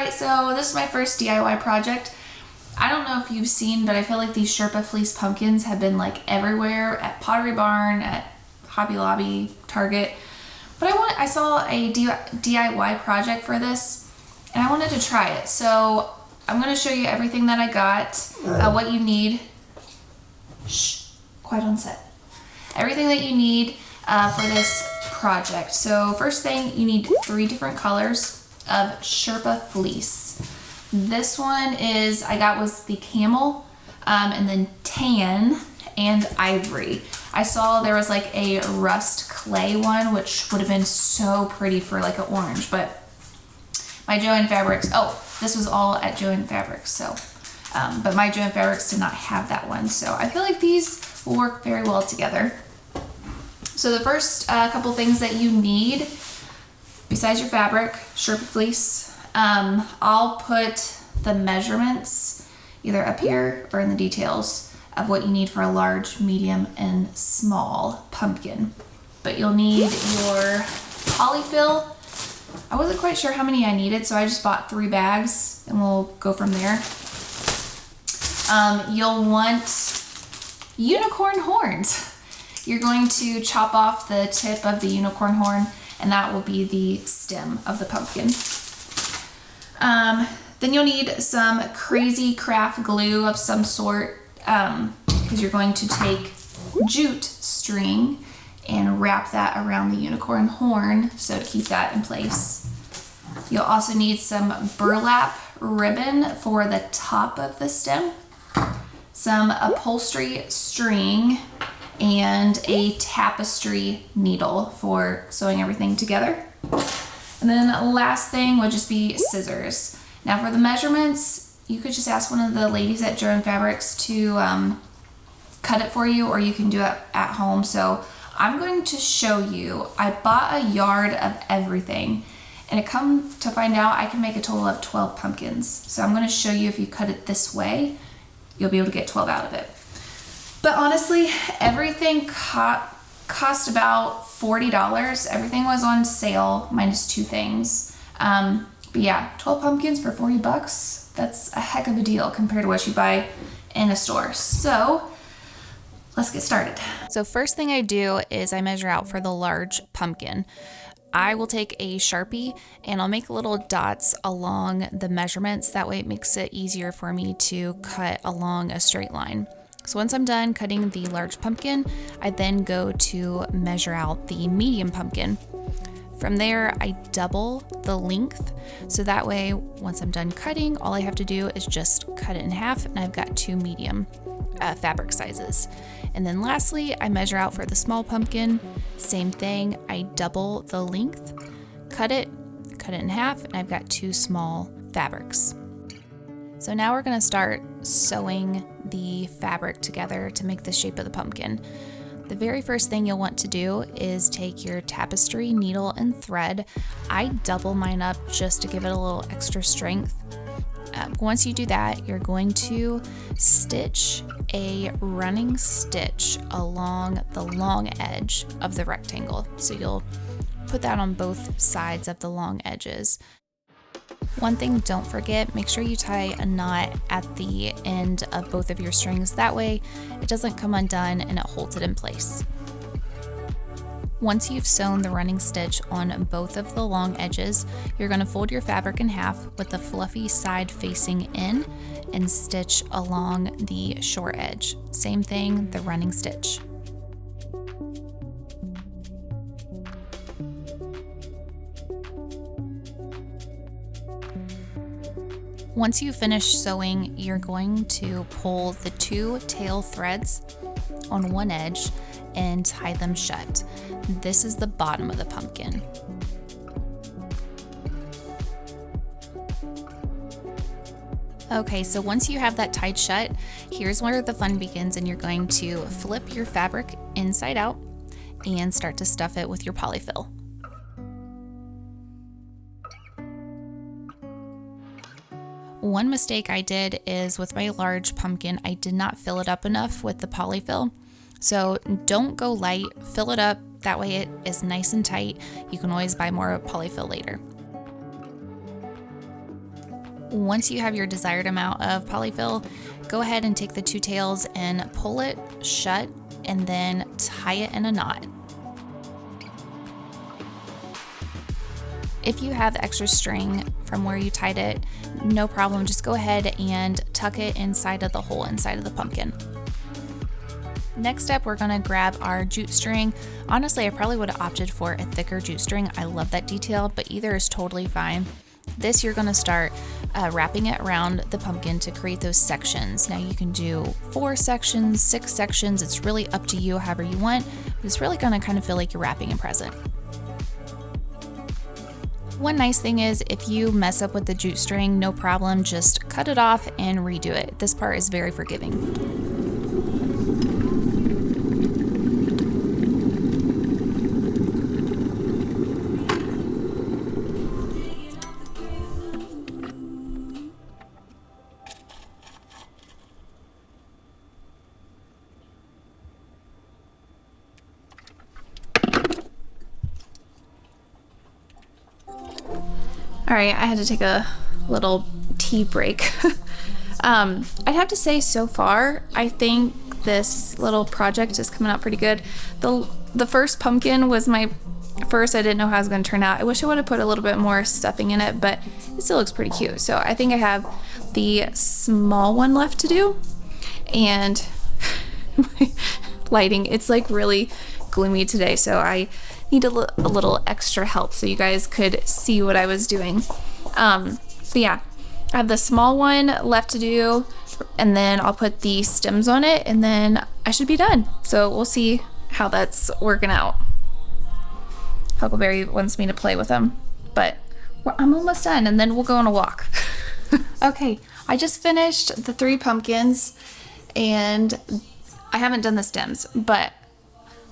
Alright, so this is my first DIY project. I don't know if you've seen, but I feel like these Sherpa fleece pumpkins have been like everywhere at Pottery Barn, at Hobby Lobby, Target. But I saw a DIY project for this and I wanted to try it. So I'm going to show you everything that I got, what you need. Shh, quiet on set. Everything that you need for this project. So first thing, you need 3 different colors of Sherpa fleece. This one was the camel, and then tan and ivory. I saw there was like a rust clay one, which would have been so pretty for like an orange, but my Joann Fabrics, this was all at Joann Fabrics, so, but my Joann Fabrics did not have that one, so I feel like these will work very well together. So the first couple things that you need, besides your fabric, Sherpa fleece, I'll put the measurements either up here or in the details of what you need for a large, medium, and small pumpkin. But you'll need your polyfill. I wasn't quite sure how many I needed, so I just bought 3 bags and we'll go from there. You'll want unicorn horns. You're going to chop off the tip of the unicorn horn, and that will be the stem of the pumpkin. Then you'll need some crazy craft glue of some sort, because you're going to take jute string and wrap that around the unicorn horn, so to keep that in place. You'll also need some burlap ribbon for the top of the stem, some upholstery string, and a tapestry needle for sewing everything together. And then the last thing would just be scissors. Now for the measurements, you could just ask one of the ladies at Joann Fabrics to cut it for you, or you can do it at home. So I'm going to show you. I bought a yard of everything, and it come to find out I can make a total of 12 pumpkins. So I'm going to show you, if you cut it this way, you'll be able to get 12 out of it. But honestly, everything cost about $40. Everything was on sale, minus 2 things. But yeah, 12 pumpkins for 40 bucks. That's a heck of a deal compared to what you buy in a store. So let's get started. So first thing I do is I measure out for the large pumpkin. I will take a Sharpie and I'll make little dots along the measurements. That way it makes it easier for me to cut along a straight line. So once I'm done cutting the large pumpkin, I then go to measure out the medium pumpkin. From there, I double the length, so that way, once I'm done cutting, all I have to do is just cut it in half, and I've got 2 medium fabric sizes. And then lastly, I measure out for the small pumpkin. Same thing, I double the length, cut it in half, and I've got 2 small fabrics. So now we're gonna start sewing the fabric together to make the shape of the pumpkin. The very first thing you'll want to do is take your tapestry needle and thread. I double mine up just to give it a little extra strength. Once you do that, you're going to stitch a running stitch along the long edge of the rectangle. So you'll put that on both sides of the long edges. One thing, don't forget, make sure you tie a knot at the end of both of your strings. That way it doesn't come undone and it holds it in place. Once you've sewn the running stitch on both of the long edges, you're going to fold your fabric in half with the fluffy side facing in and stitch along the short edge. Same thing, the running stitch. Once you finish sewing, you're going to pull the 2 tail threads on one edge and tie them shut. This is the bottom of the pumpkin. Okay, so once you have that tied shut, here's where the fun begins, and you're going to flip your fabric inside out and start to stuff it with your polyfill. One mistake I did is with my large pumpkin, I did not fill it up enough with the polyfill. So don't go light, fill it up, that way it is nice and tight. You can always buy more polyfill later. Once you have your desired amount of polyfill, go ahead and take the two tails and pull it shut and then tie it in a knot. If you have extra string from where you tied it, no problem, just go ahead and tuck it inside of the hole inside of the pumpkin. Next up, we're gonna grab our jute string. Honestly, I probably would have opted for a thicker jute string. I love that detail, but either is totally fine. This, you're gonna start wrapping it around the pumpkin to create those sections. Now you can do 4 sections, 6 sections. It's really up to you, however you want, but it's really gonna kind of feel like you're wrapping a present. One nice thing is if you mess up with the jute string, no problem, just cut it off and redo it. This part is very forgiving. All right, I had to take a little tea break. I'd have to say so far, I think this little project is coming out pretty good. The first pumpkin was my first. I didn't know how it was going to turn out. I wish I would have put a little bit more stuffing in it, but it still looks pretty cute. So I think I have the small one left to do. And my lighting, it's like really gloomy today, so I need a little extra help so you guys could see what I was doing. But yeah, I have the small one left to do, and then I'll put the stems on it, and then I should be done. So we'll see how that's working out. Huckleberry wants me to play with them, but I'm almost done, and then we'll go on a walk. Okay, I just finished the 3 pumpkins, and I haven't done the stems, but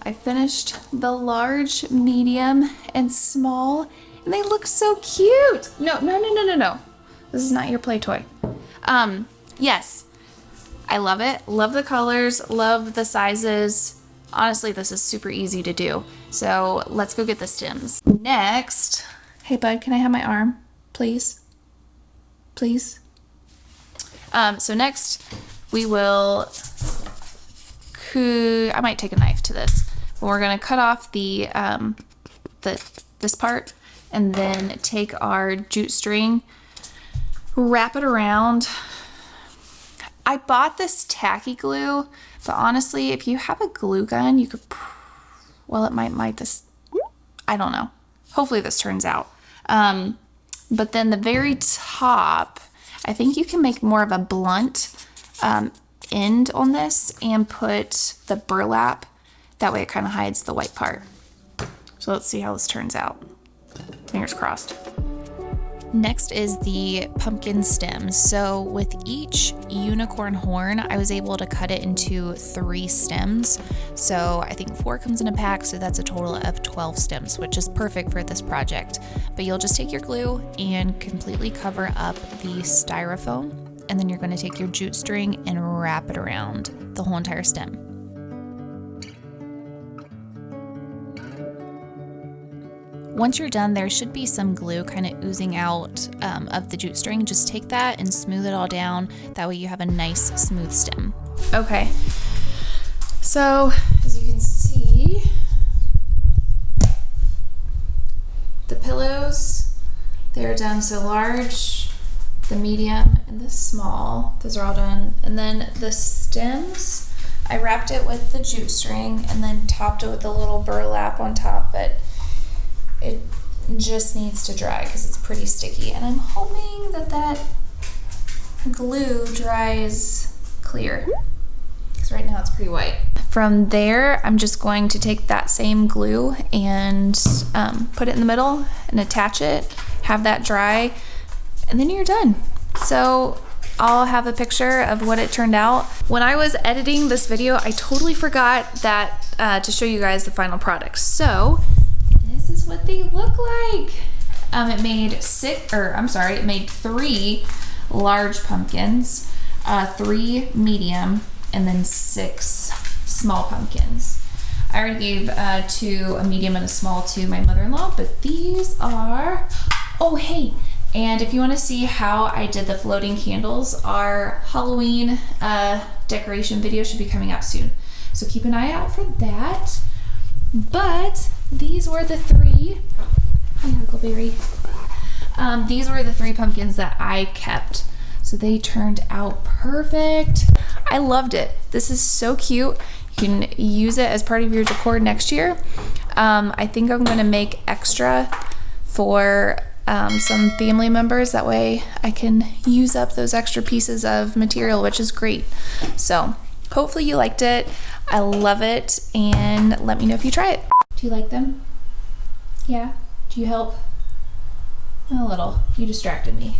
I finished the large, medium, and small, and they look so cute. No. This is not your play toy. Yes, I love it. Love the colors, love the sizes. Honestly, this is super easy to do. So let's go get the stems. Next, hey bud, can I have my arm, please? Please? So next, we will, I might take a knife to this. We're gonna cut off this part, and then take our jute string, wrap it around. I bought this tacky glue, but honestly, if you have a glue gun, you could, well, it might this, I don't know. Hopefully this turns out. But then the very top, I think you can make more of a blunt end on this and put the burlap. That way it kind of hides the white part. So let's see how this turns out. Fingers crossed. Next is the pumpkin stems. So with each unicorn horn, I was able to cut it into 3 stems. So I think 4 comes in a pack, so that's a total of 12 stems, which is perfect for this project. But you'll just take your glue and completely cover up the styrofoam, and then you're going to take your jute string and wrap it around the whole entire stem. Once you're done, there should be some glue kind of oozing out of the jute string. Just take that and smooth it all down. That way you have a nice smooth stem. Okay, so as you can see, the pillows, they're done. So large, the medium, and the small, those are all done. And then the stems, I wrapped it with the jute string and then topped it with a little burlap on top, but it just needs to dry because it's pretty sticky, and I'm hoping that glue dries clear, because right now it's pretty white. From there, I'm just going to take that same glue and put it in the middle and attach it, have that dry, and then you're done. So I'll have a picture of what it turned out. When I was editing this video, I totally forgot that to show you guys the final product. So this is what they look like. It made 3 large pumpkins, 3 medium, and then 6 small pumpkins. I already gave 2, a medium and a small, to my mother-in-law, but these are, oh hey, And if you want to see how I did the floating candles, our Halloween decoration video should be coming out soon. So keep an eye out for that. But these were the three, hi Huckleberry. These were the three pumpkins that I kept. So they turned out perfect. I loved it. This is so cute. You can use it as part of your decor next year. I think I'm gonna make extra for some family members. That way I can use up those extra pieces of material, which is great. So hopefully you liked it. I love it, and let me know if you try it. Do you like them? Yeah? Do you help? A little. You distracted me.